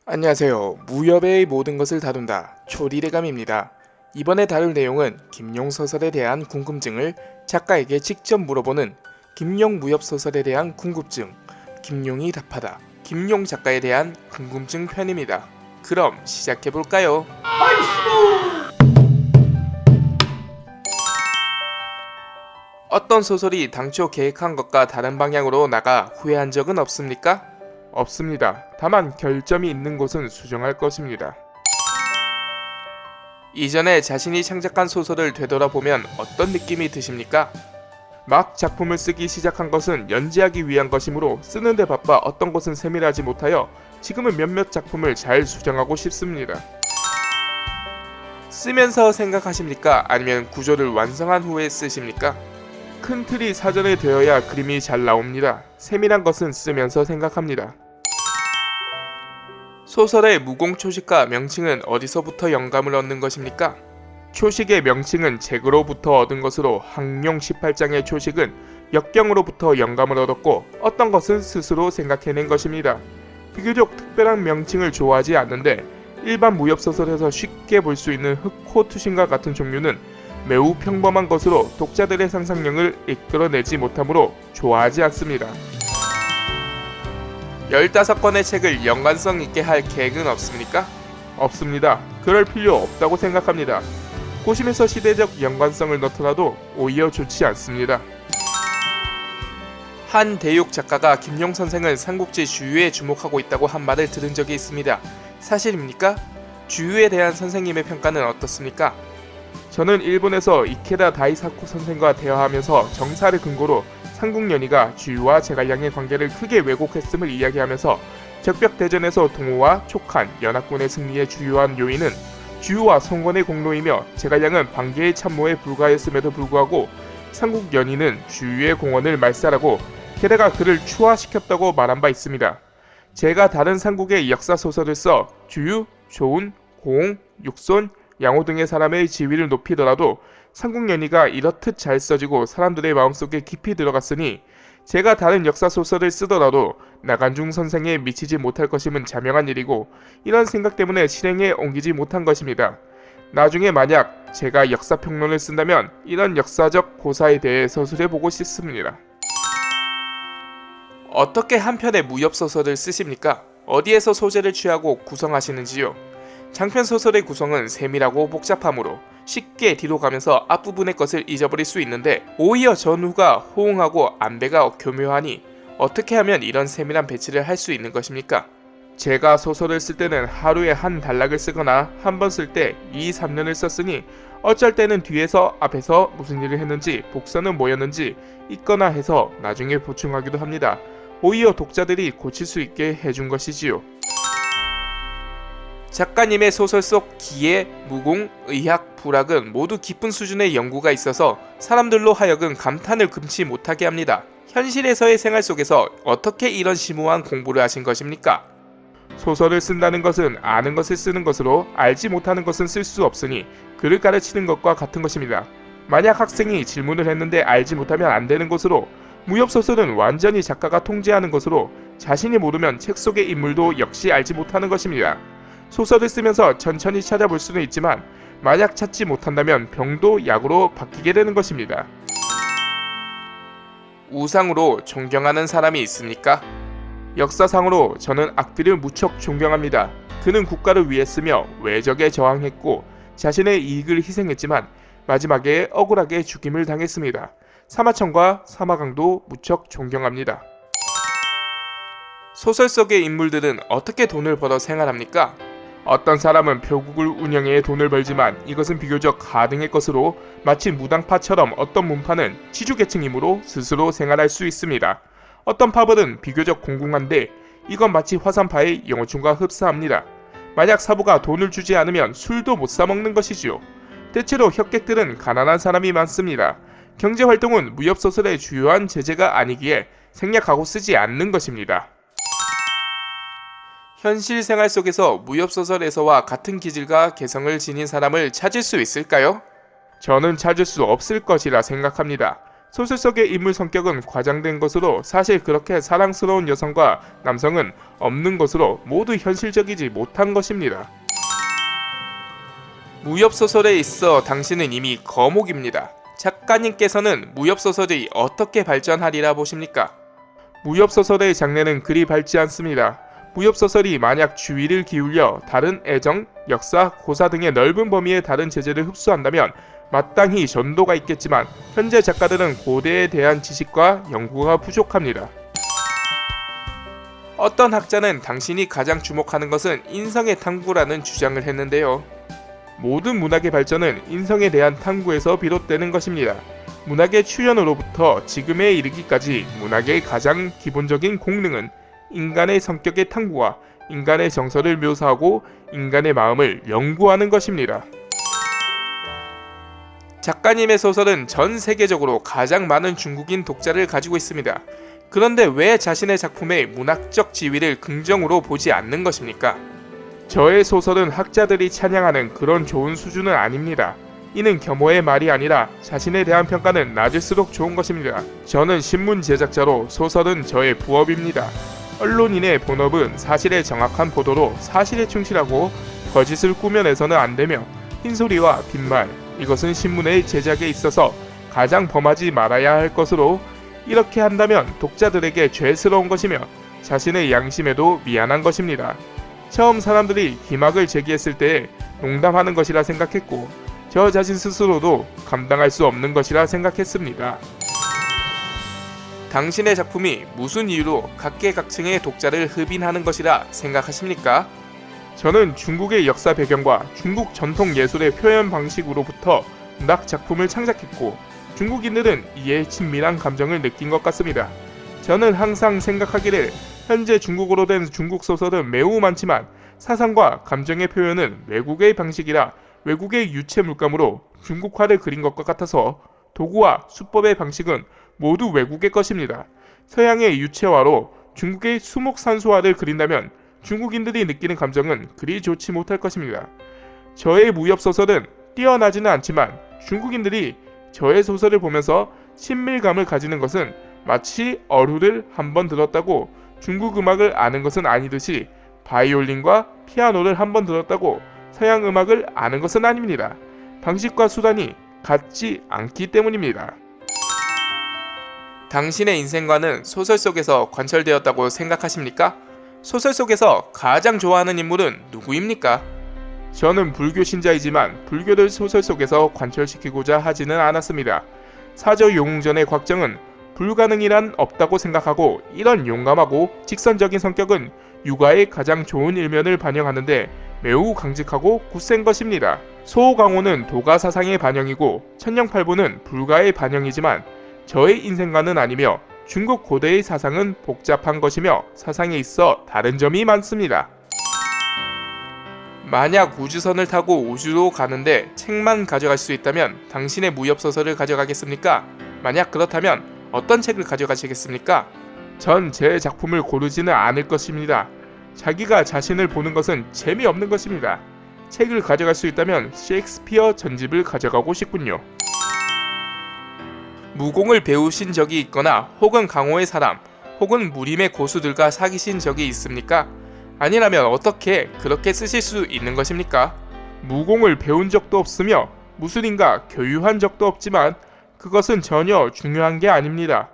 안녕하세요. 무협의 모든 것을 다룬다. 초리대감입니다. 이번에 다룰 내용은 김용 소설에 대한 궁금증을 작가에게 직접 물어보는 김용 무협 소설에 대한 궁금증, 김용이 답하다. 김용 작가에 대한 궁금증 편입니다. 그럼 시작해볼까요? 어떤 소설이 당초 계획한 것과 다른 방향으로 나가 후회한 적은 없습니까? 없습니다. 다만 결점이 있는 곳은 수정할 것입니다. 이전에 자신이 창작한 소설을 되돌아보면 어떤 느낌이 드십니까? 막 작품을 쓰기 시작한 것은 연재하기 위한 것이므로 쓰는데 바빠 어떤 것은 세밀하지 못하여 지금은 몇몇 작품을 잘 수정하고 싶습니다. 쓰면서 생각하십니까? 아니면 구조를 완성한 후에 쓰십니까? 큰 틀이 사전에 되어야 그림이 잘 나옵니다. 세밀한 것은 쓰면서 생각합니다. 소설의 무공초식과 명칭은 어디서부터 영감을 얻는 것입니까? 초식의 명칭은 책으로부터 얻은 것으로 항룡 18장의 초식은 역경으로부터 영감을 얻었고 어떤 것은 스스로 생각해낸 것입니다. 비교적 특별한 명칭을 좋아하지 않는데 일반 무협소설에서 쉽게 볼 수 있는 흑호투신과 같은 종류는 매우 평범한 것으로 독자들의 상상력을 이끌어내지 못하므로 좋아하지 않습니다. 15권의 책을 연관성 있게 할 계획은 없습니까? 없습니다. 그럴 필요 없다고 생각합니다. 고심해서 시대적 연관성을 넣더라도 오히려 좋지 않습니다. 한 대육 작가가 김용 선생은 삼국지 주유에 주목하고 있다고 한 말을 들은 적이 있습니다. 사실입니까? 주유에 대한 선생님의 평가는 어떻습니까? 저는 일본에서 이케다 다이사쿠 선생과 대화하면서 정사를 근거로 삼국연의가 주유와 제갈량의 관계를 크게 왜곡했음을 이야기하면서 적벽대전에서 동호와 촉한, 연합군의 승리에 주요한 요인은 주유와 성원의 공로이며 제갈량은 반개의 참모에 불과했음에도 불구하고 삼국연의는 주유의 공헌을 말살하고 게다가 그를 추화시켰다고 말한 바 있습니다. 제가 다른 삼국의 역사소설을 써 주유, 조운, 고홍, 육손, 양호 등의 사람의 지위를 높이더라도 삼국연의가 이렇듯 잘 써지고 사람들의 마음속에 깊이 들어갔으니 제가 다른 역사소설을 쓰더라도 나간중 선생에 미치지 못할 것임은 자명한 일이고 이런 생각 때문에 실행에 옮기지 못한 것입니다. 나중에 만약 제가 역사평론을 쓴다면 이런 역사적 고사에 대해 서술해보고 싶습니다. 어떻게 한 편의 무협소설을 쓰십니까? 어디에서 소재를 취하고 구성하시는지요? 장편소설의 구성은 세밀하고 복잡하므로 쉽게 뒤로 가면서 앞부분의 것을 잊어버릴 수 있는데 오히려 전후가 호응하고 안배가 교묘하니 어떻게 하면 이런 세밀한 배치를 할 수 있는 것입니까? 제가 소설을 쓸 때는 하루에 한 단락을 쓰거나 한 번 쓸 때 2, 3년을 썼으니 어쩔 때는 뒤에서 앞에서 무슨 일을 했는지 복선은 뭐였는지 읽거나 해서 나중에 보충하기도 합니다. 오히려 독자들이 고칠 수 있게 해준 것이지요. 작가님의 소설 속 기예, 무공, 의학, 불학은 모두 깊은 수준의 연구가 있어서 사람들로 하여금 감탄을 금치 못하게 합니다. 현실에서의 생활 속에서 어떻게 이런 심오한 공부를 하신 것입니까? 소설을 쓴다는 것은 아는 것을 쓰는 것으로 알지 못하는 것은 쓸 수 없으니 글을 가르치는 것과 같은 것입니다. 만약 학생이 질문을 했는데 알지 못하면 안 되는 것으로 무협소설은 완전히 작가가 통제하는 것으로 자신이 모르면 책 속의 인물도 역시 알지 못하는 것입니다. 소설을 쓰면서 천천히 찾아볼 수는 있지만 만약 찾지 못한다면 병도 약으로 바뀌게 되는 것입니다. 우상으로 존경하는 사람이 있습니까? 역사상으로 저는 악비를 무척 존경합니다. 그는 국가를 위해 쓰며 외적에 저항했고 자신의 이익을 희생했지만 마지막에 억울하게 죽임을 당했습니다. 사마천과 사마강도 무척 존경합니다. 소설 속의 인물들은 어떻게 돈을 벌어 생활합니까? 어떤 사람은 표국을 운영해 돈을 벌지만 이것은 비교적 가등의 것으로 마치 무당파처럼 어떤 문파는 지주계층이므로 스스로 생활할 수 있습니다. 어떤 파벌은 비교적 공공한데 이건 마치 화산파의 영어충과 흡사합니다. 만약 사부가 돈을 주지 않으면 술도 못 사먹는 것이지요. 대체로 혁객들은 가난한 사람이 많습니다. 경제활동은 무협소설의 주요한 제재가 아니기에 생략하고 쓰지 않는 것입니다. 현실 생활 속에서 무협소설에서와 같은 기질과 개성을 지닌 사람을 찾을 수 있을까요? 저는 찾을 수 없을 것이라 생각합니다. 소설 속의 인물 성격은 과장된 것으로 사실 그렇게 사랑스러운 여성과 남성은 없는 것으로 모두 현실적이지 못한 것입니다. 무협소설에 있어 당신은 이미 거목입니다. 작가님께서는 무협소설이 어떻게 발전하리라 보십니까? 무협소설의 장르는 그리 밝지 않습니다. 무협소설이 만약 주의를 기울여 다른 애정, 역사, 고사 등의 넓은 범위의 다른 재질을 흡수한다면 마땅히 전도가 있겠지만 현재 작가들은 고대에 대한 지식과 연구가 부족합니다. 어떤 학자는 당신이 가장 주목하는 것은 인성의 탐구라는 주장을 했는데요. 모든 문학의 발전은 인성에 대한 탐구에서 비롯되는 것입니다. 문학의 출현으로부터 지금에 이르기까지 문학의 가장 기본적인 공능은 인간의 성격의 탐구와 인간의 정서를 묘사하고 인간의 마음을 연구하는 것입니다. 작가님의 소설은 전 세계적으로 가장 많은 중국인 독자를 가지고 있습니다. 그런데 왜 자신의 작품의 문학적 지위를 긍정으로 보지 않는 것입니까? 저의 소설은 학자들이 찬양하는 그런 좋은 수준은 아닙니다. 이는 겸허의 말이 아니라 자신에 대한 평가는 낮을수록 좋은 것입니다. 저는 신문 제작자로 소설은 저의 부업입니다. 언론인의 본업은 사실의 정확한 보도로 사실에 충실하고 거짓을 꾸며내서는 안되며 흰소리와 빈말, 이것은 신문의 제작에 있어서 가장 범하지 말아야 할 것으로 이렇게 한다면 독자들에게 죄스러운 것이며 자신의 양심에도 미안한 것입니다. 처음 사람들이 기막을 제기했을 때에 농담하는 것이라 생각했고 저 자신 스스로도 감당할 수 없는 것이라 생각했습니다. 당신의 작품이 무슨 이유로 각계각층의 독자를 흡인하는 것이라 생각하십니까? 저는 중국의 역사 배경과 중국 전통 예술의 표현 방식으로부터 문학 작품을 창작했고 중국인들은 이에 친밀한 감정을 느낀 것 같습니다. 저는 항상 생각하기를 현재 중국어로 된 중국 소설은 매우 많지만 사상과 감정의 표현은 외국의 방식이라 외국의 유체 물감으로 중국화를 그린 것과 같아서 도구와 수법의 방식은 모두 외국의 것입니다. 서양의 유체화로 중국의 수목산수화를 그린다면 중국인들이 느끼는 감정은 그리 좋지 못할 것입니다. 저의 무협소설은 뛰어나지는 않지만 중국인들이 저의 소설을 보면서 친밀감을 가지는 것은 마치 어루를 한번 들었다고 중국 음악을 아는 것은 아니듯이 바이올린과 피아노를 한번 들었다고 서양 음악을 아는 것은 아닙니다. 방식과 수단이 같지 않기 때문입니다. 당신의 인생관은 소설 속에서 관철되었다고 생각하십니까? 소설 속에서 가장 좋아하는 인물은 누구입니까? 저는 불교 신자이지만 불교를 소설 속에서 관철시키고자 하지는 않았습니다. 사저용웅전의 곽정은 불가능이란 없다고 생각하고 이런 용감하고 직선적인 성격은 육아의 가장 좋은 일면을 반영하는데 매우 강직하고 굳센 것입니다. 소강호는 도가 사상의 반영이고 천령팔부는 불가의 반영이지만 저의 인생관은 아니며 중국 고대의 사상은 복잡한 것이며 사상에 있어 다른 점이 많습니다. 만약 우주선을 타고 우주로 가는데 책만 가져갈 수 있다면 당신의 무협소설을 가져가겠습니까? 만약 그렇다면 어떤 책을 가져가시겠습니까? 전 제 작품을 고르지는 않을 것입니다. 자기가 자신을 보는 것은 재미없는 것입니다. 책을 가져갈 수 있다면 셰익스피어 전집을 가져가고 싶군요. 무공을 배우신 적이 있거나 혹은 강호의 사람 혹은 무림의 고수들과 사귀신 적이 있습니까? 아니라면 어떻게 그렇게 쓰실 수 있는 것입니까? 무공을 배운 적도 없으며 무술인가 교유한 적도 없지만 그것은 전혀 중요한 게 아닙니다.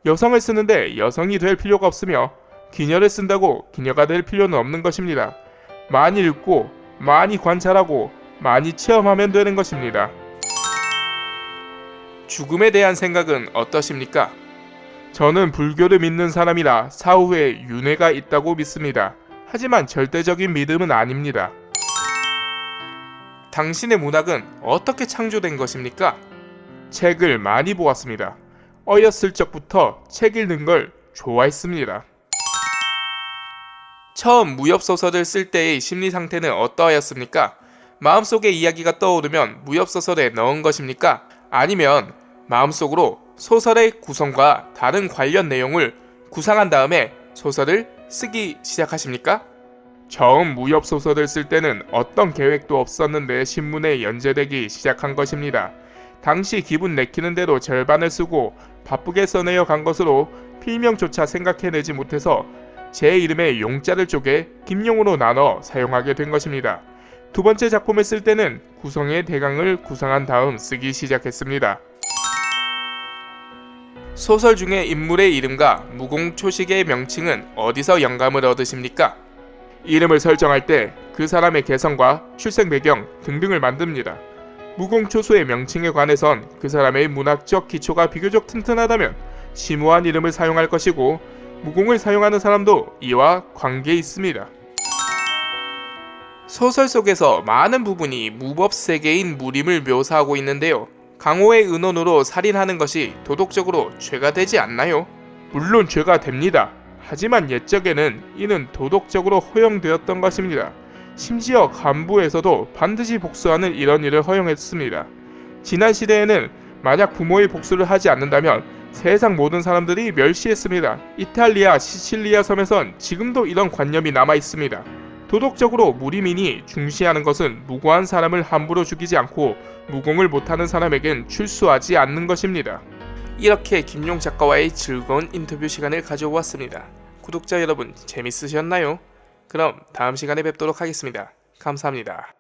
여성을 쓰는데 여성이 될 필요가 없으며 기녀를 쓴다고 기녀가 될 필요는 없는 것입니다. 많이 읽고 많이 관찰하고 많이 체험하면 되는 것입니다. 죽음에 대한 생각은 어떠십니까? 저는 불교를 믿는 사람이라 사후에 윤회가 있다고 믿습니다. 하지만 절대적인 믿음은 아닙니다. 당신의 문학은 어떻게 창조된 것입니까? 책을 많이 보았습니다. 어렸을 적부터 책 읽는 걸 좋아했습니다. 처음 무협소설을 쓸 때의 심리 상태는 어떠하였습니까? 마음속에 이야기가 떠오르면 무협소설에 넣은 것입니까? 아니면 마음속으로 소설의 구성과 다른 관련 내용을 구상한 다음에 소설을 쓰기 시작하십니까? 처음 무협소설을 쓸 때는 어떤 계획도 없었는데 신문에 연재되기 시작한 것입니다. 당시 기분 내키는 대로 절반을 쓰고 바쁘게 써내어 간 것으로 필명조차 생각해내지 못해서 제 이름의 용자를 쪼개 김용으로 나눠 사용하게 된 것입니다. 두 번째 작품을 쓸 때는 구성의 대강을 구상한 다음 쓰기 시작했습니다. 소설 중의 인물의 이름과 무공초식의 명칭은 어디서 영감을 얻으십니까? 이름을 설정할 때 그 사람의 개성과 출생 배경 등등을 만듭니다. 무공초수의 명칭에 관해선 그 사람의 문학적 기초가 비교적 튼튼하다면 심오한 이름을 사용할 것이고, 무공을 사용하는 사람도 이와 관계 있습니다. 소설 속에서 많은 부분이 무법 세계인 무림을 묘사하고 있는데요. 강호의 은원으로 살인하는 것이 도덕적으로 죄가 되지 않나요? 물론 죄가 됩니다. 하지만 옛적에는 이는 도덕적으로 허용되었던 것입니다. 심지어 간부에서도 반드시 복수하는 이런 일을 허용했습니다. 지난 시대에는 만약 부모의 복수를 하지 않는다면 세상 모든 사람들이 멸시했습니다. 이탈리아 시칠리아 섬에선 지금도 이런 관념이 남아 있습니다. 도덕적으로 무리민이 중시하는 것은 무고한 사람을 함부로 죽이지 않고 무공을 못하는 사람에겐 출수하지 않는 것입니다. 이렇게 김용 작가와의 즐거운 인터뷰 시간을 가져보았습니다. 구독자 여러분, 재밌으셨나요? 그럼 다음 시간에 뵙도록 하겠습니다. 감사합니다.